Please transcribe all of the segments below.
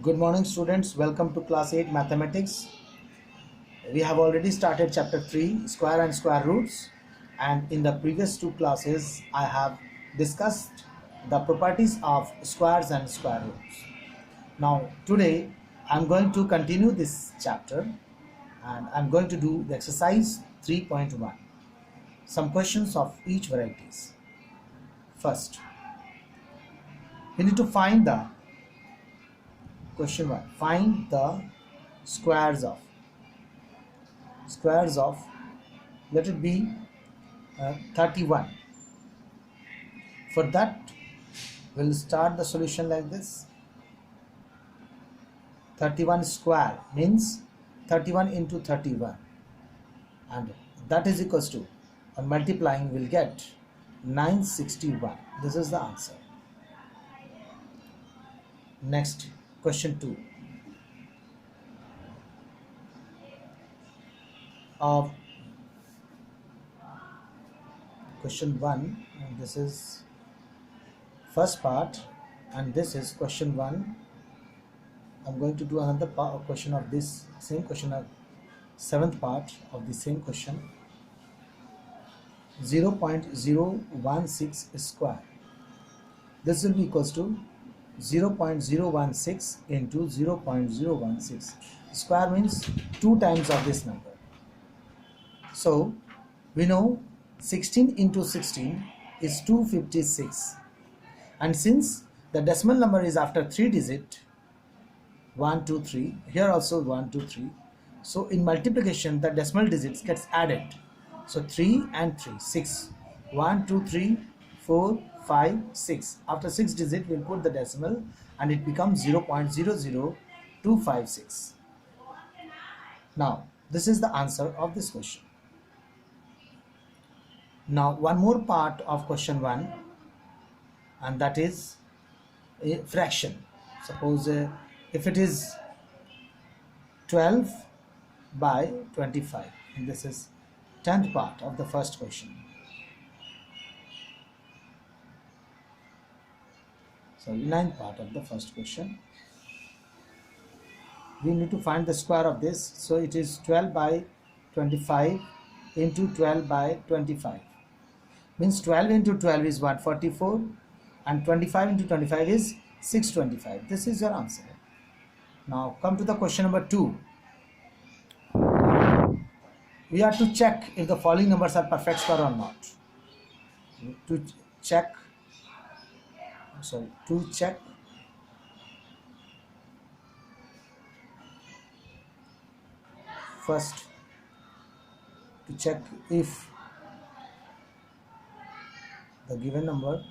Good morning students, welcome to class 8 mathematics. We have already started chapter 3 square and square roots, and in the previous two classes I have discussed the properties of squares and square roots. Now today I am going to continue this chapter and I am going to do the exercise 3.1, some questions of each varieties. First, we need to find the question 1. Find the squares of, let it be 31. For that, we'll start the solution like this. 31 square means 31 into 31, and that is equals to, on multiplying we'll get 961. This is the answer. Next, question 2. Of question 1, and this is first part, and this is question 1. I'm going to do another question of this same question, seventh part of the same question. 0.016 square. This will be equals to 0.016 into 0.016. Square means 2 times of this number. So we know 16 into 16 is 256, and since the decimal number is after 3 digit, 1 2 3, here also 1 2 3, so in multiplication the decimal digits gets added. So 3 and 3, 6, 1 2 3 4 5 6. After 6 digit we'll put the decimal and it becomes 0.00256. Now this is the answer of this question. Now one more part of question 1, and that is a fraction. Suppose if it is 12 by 25, and this is 10th part of the first question. Sorry, 9th part of the first question. We need to find the square of this. So it is 12 by 25 into 12 by 25. Means 12 into 12 is 144, and 25 into 25 is 625. This is your answer. Now come to the question number 2. We have to check if the following numbers are perfect square or not. To check first, to check if the given number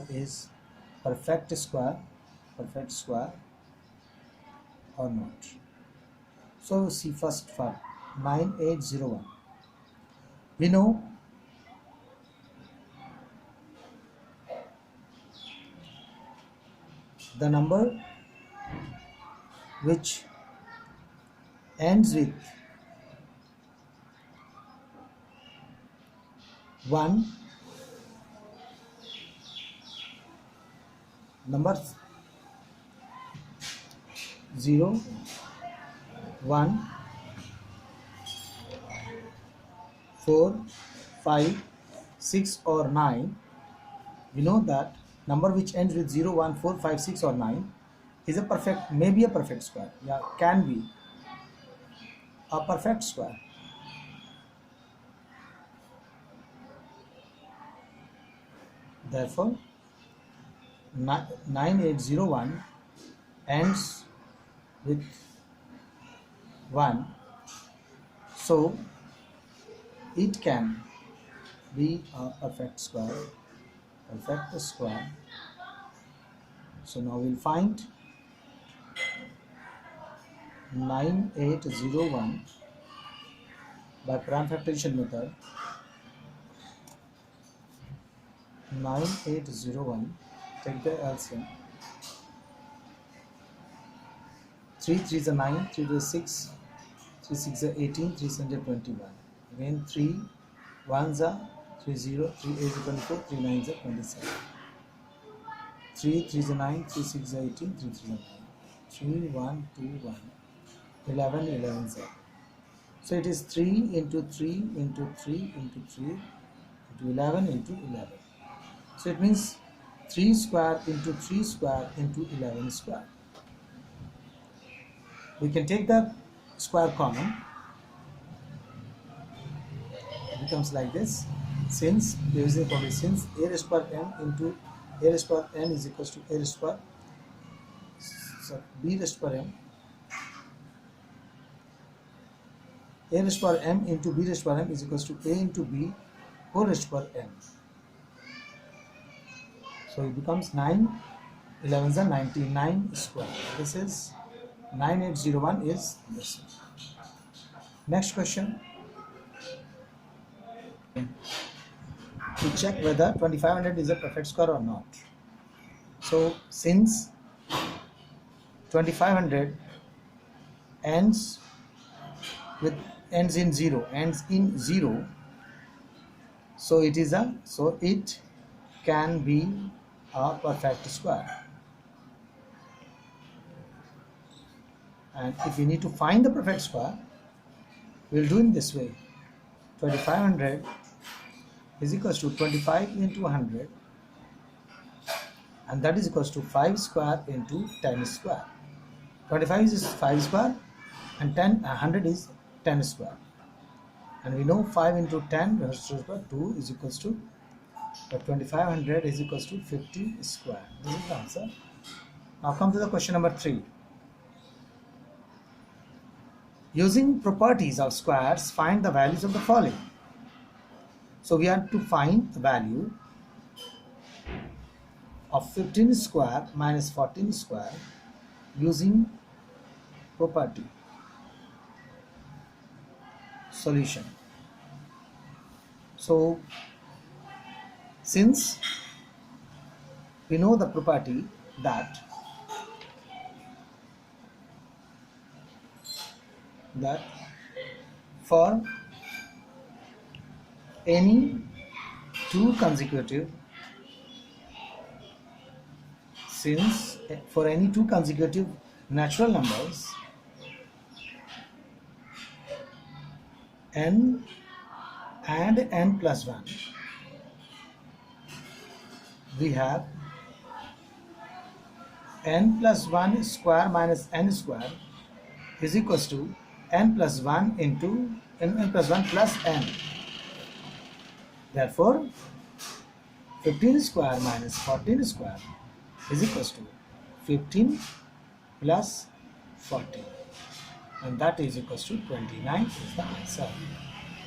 is perfect square or not. So see first for 9801. We know the number which ends with 1, numbers 0, 1, 4, 5, 6 or 9. We know that number which ends with 0, 1, 4, 5, 6 or 9 is a perfect, maybe a perfect square. Yeah, can be a perfect square. Therefore 9801 ends with 1, so it can be a perfect square. So now we'll find 9801 by prime factorization method. 9801, take the LCM. 3 3 is a 9, 3 2 is 6, 3 6 is 18, 3 7 is 21. Again 3 1 is 3 0, 3 8 is 24, 3 9 is 27. 3 3 is 9, 3 6 is 18, 3 3 is 9, 3 1 2 1, 11 11 is 8. So it is 3 into 3 into 3 into 3 into 11 into 11. So it means 3 square into 3 square into 11 square. We can take the square common. It becomes like this. Since there is a property, since a raised power m into a raised power n is equals to a raised power b raised power m, a raised power m into b raised power m is equals to a into b whole raised power m. So it becomes 9 11s are 99 square. This is 9801 is this. Next question. To check whether 2500 is a perfect square or not. So since 2500 ends in 0, so it can be a perfect square. And if we need to find the perfect square, we'll do in this way. 2500 is equals to 25 into 100, and that is equals to 5 square into 10 square. 25 is 5 square and 100 is 10 square. And we know 5 into 10 raised to the power 2 is equals to 2500 is equals to 50 square. This is the answer. Now come to the question number 3. Using properties of squares, find the values of the following. So we have to find the value of 15 square minus 14 square using property. Solution. So since we know the property that for any two consecutive natural numbers n and n plus 1, we have n plus 1 square minus n square is equals to n plus 1 into n plus 1 plus n. Therefore 15 square minus 14 square is equals to 15 plus 14, and that is equals to 29 is the answer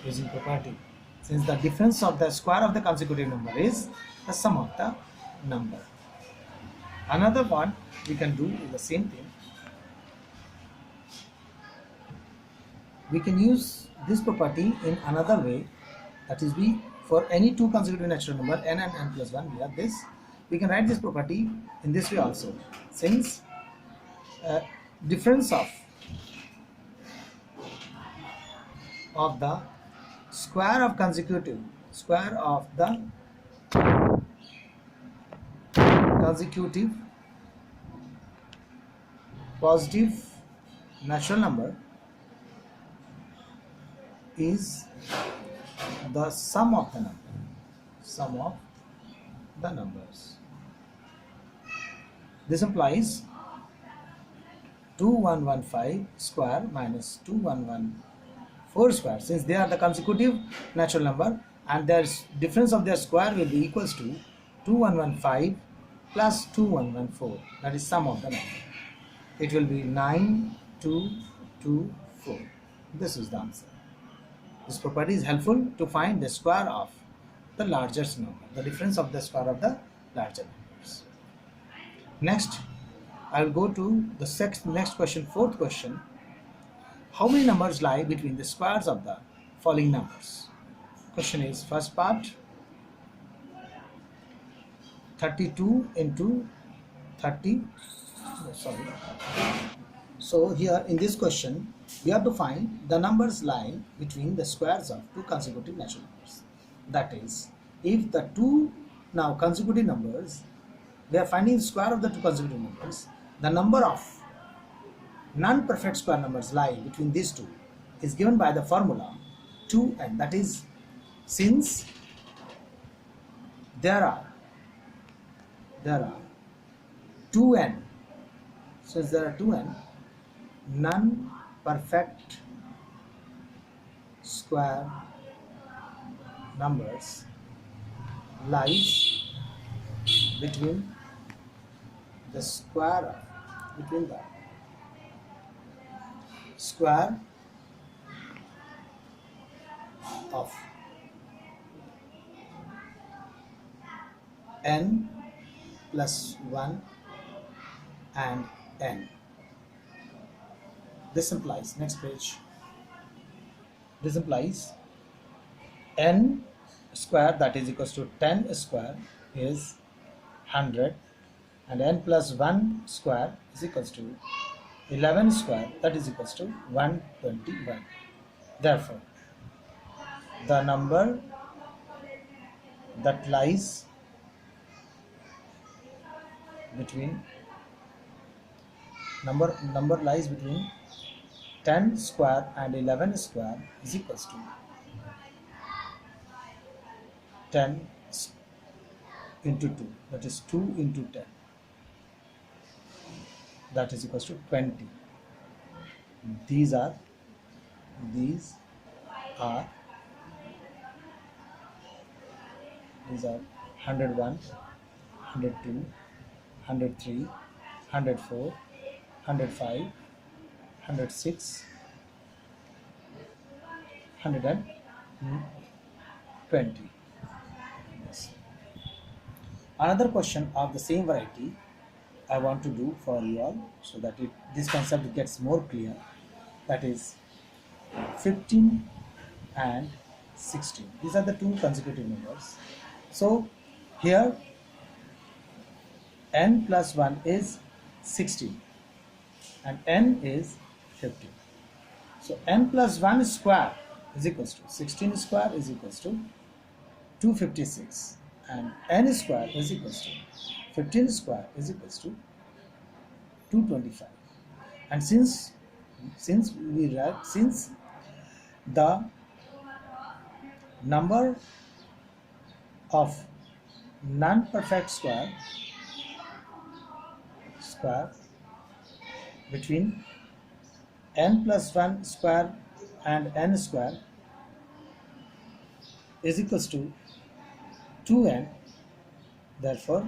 using property. Since the difference of the square of the consecutive number is the sum of the number. Another one we can do is the same thing. We can use this property in another way, that is, for any two consecutive natural number n and n plus 1, we have this. We can write this property in this way also. Since difference of the square of consecutive positive natural number is the sum of the numbers. This implies 2115 square minus 2114 square. Since they are the consecutive natural number and their difference of their square will be equals to 2115 plus 2114, that is sum of the number. It will be 9224. This is the answer. This property is helpful to find the square of the largest number, the difference of the square of the larger numbers. Next, I will go to the next question, fourth question. How many numbers lie between the squares of the following numbers? Question is, first part, 32 into 30. So here in this question, we have to find the numbers lying between the squares of two consecutive natural numbers. That is, if the two now consecutive numbers we are finding the square of the two consecutive numbers. The number of non-perfect square numbers lying between these two is given by the formula 2n. That is, since there are 2n, since there are 2n non-perfect square numbers lies between the square of n plus 1 and n. This implies, next page, this implies n square, that is equals to 10 square, is 100, and n plus 1 square is equals to 11 square, that is equals to 121. Therefore, the number that lies between 10 square and 11 square is equals to 10 into 2, that is 2 into 10, that is equals to 20. These are 101, 102, 103, 104, 105, 106, 120. Yes. Another question of the same variety I want to do for you all, so that this concept gets more clear. That is 15 and 16. These are the two consecutive numbers. So here n plus 1 is 16 and n is 15. So n plus 1 square is equals to 16 square is equals to 256, and n square is equals to 15 square is equals to 225. And since the number of non-perfect square between n plus 1 square and n square is equals to 2n, therefore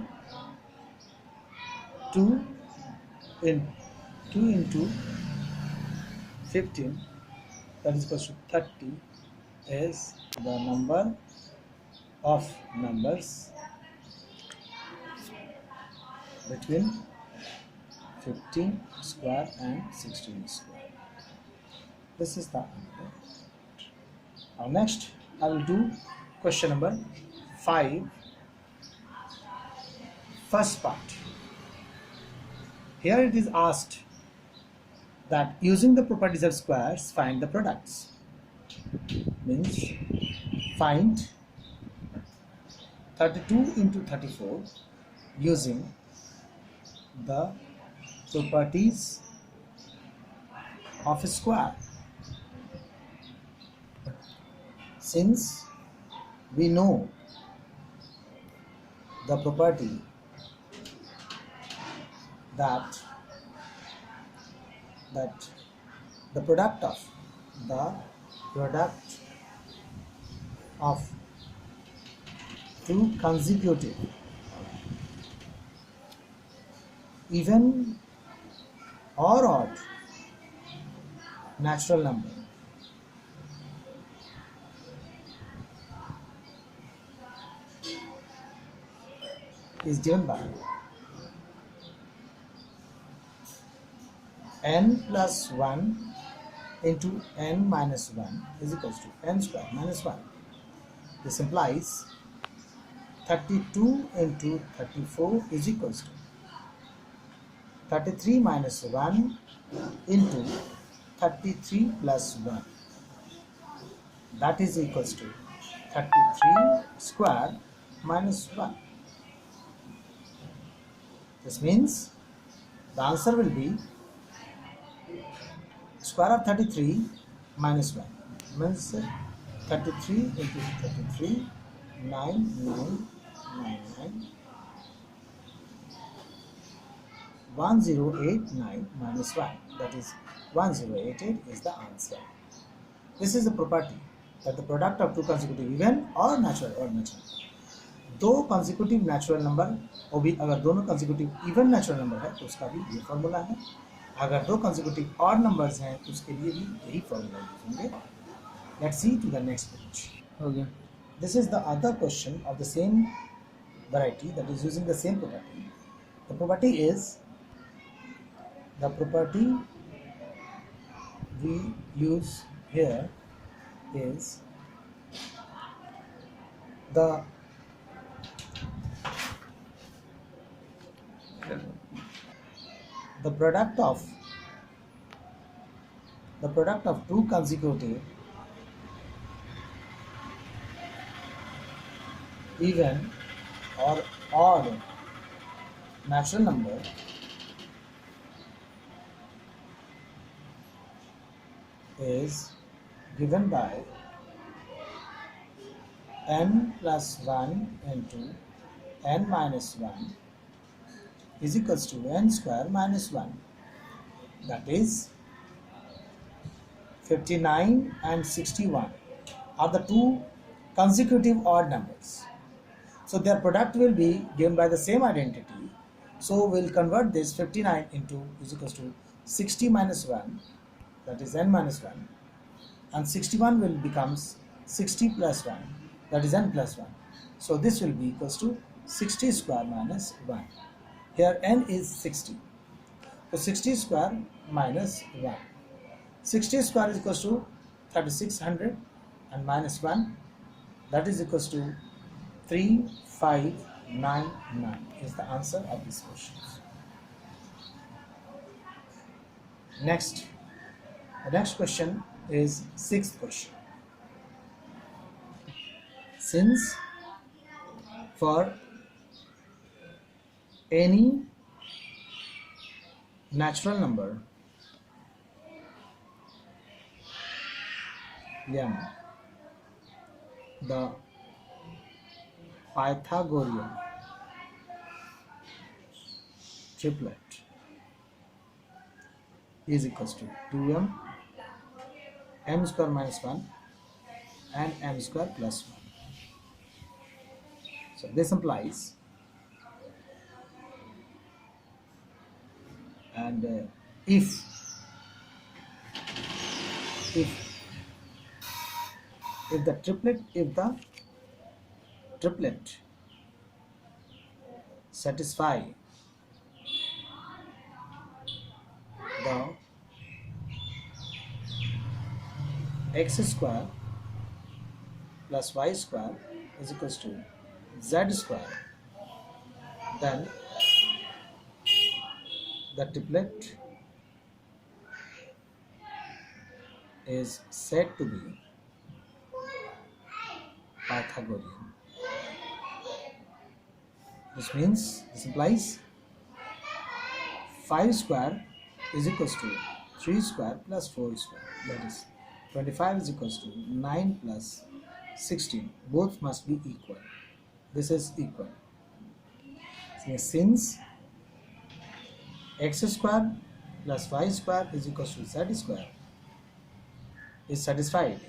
2 into 15, that is equals to 30, is the number of numbers between 15 square and 16 square. This is the answer. Now next I will do question number 5, first part. Here it is asked that using the properties of squares, find the products. Means find 32 into 34 using the properties of a square. Since we know the property that the product of two consecutive even or odd natural number is given by n plus 1 into n minus 1 is equals to n square minus 1. This implies 32 into 34 is equals to 33 minus 1 into 33 plus 1, that is equals to 33 square minus 1. This means the answer will be square of 33 minus 1 means 33 into 33 9999 1089 minus 1, that is 1088 is the answer. This is the property that the product of two consecutive even or natural दो consecutive natural number वो भी अगर दोनों consecutive even natural number है तो उसका भी ये फॉर्मूला है, अगर दो consecutive odd numbers हैं तो उसके लिए भी यही फॉर्मूला यूज होंगे. Let's see to the next page. Okay. This is the other question of the same variety that is using the same property. The property we use here is the product of two consecutive even or odd natural number is given by n plus 1 into n minus 1 is equals to n square minus 1, that is 59 and 61 are the two consecutive odd numbers. So their product will be given by the same identity. So we'll convert this 59 into is equals to 60 minus 1, that is n minus 1, and 61 will becomes 60 plus 1, that is n plus 1. So this will be equals to 60 square minus 1. Here n is 60. So 60 square minus 1. 60 square is equals to 3600 and minus 1, that is equals to 3599 is the answer of these questions. Next, the next question is sixth question. Since for any natural number m, the Pythagorean triplet is equals to 2m, m square minus 1 and m square plus 1. So this implies, and if the triplet satisfy the x square plus y square is equals to z square, then the triplet is said to be Pythagorean. This implies 5 square is equals to 3 square plus 4 square, that is 25 is equals to 9 plus 16. Both must be equal. This is equal. Since x square plus y square is equals to z square is satisfied,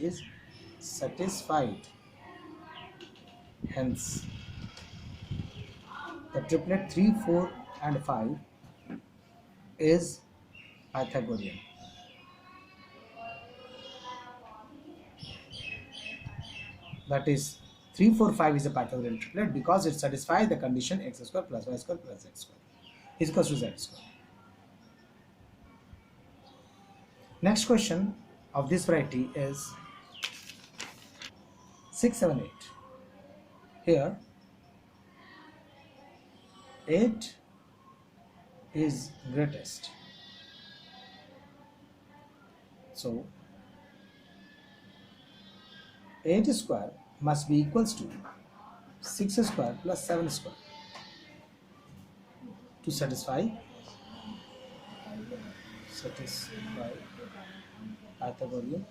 hence the triplet 3, 4 and 5 is Pythagorean. That is 3, 4, 5 is a Pythagorean triplet because it satisfies the condition x square plus y square plus z square is equals to z square. Next question of this variety is 6, 7, 8. Here 8 is greatest. So 8 square must be equals to 6 square plus 7 square. to satisfy Pythagorean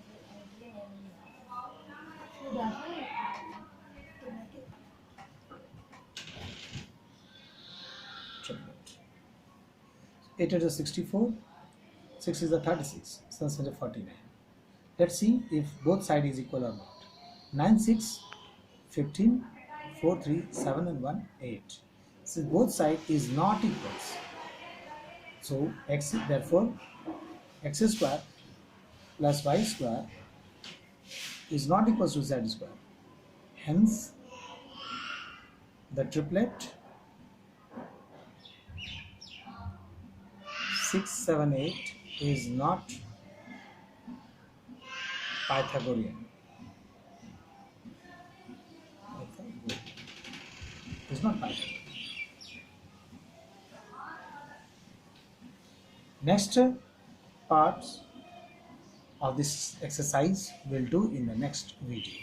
triplet. 8 is a 64, 6 is a 36, 7 is a 49. Let's see if both sides is equal or not. 9, 6, 15, 4, 3, 7 and 1, 8. Since both sides is not equals, so therefore x square plus y square is not equals to z square. Hence, the triplet 6, 7, 8 is not Pythagorean. It's not Pythagorean. Next parts of this exercise we'll do in the next video.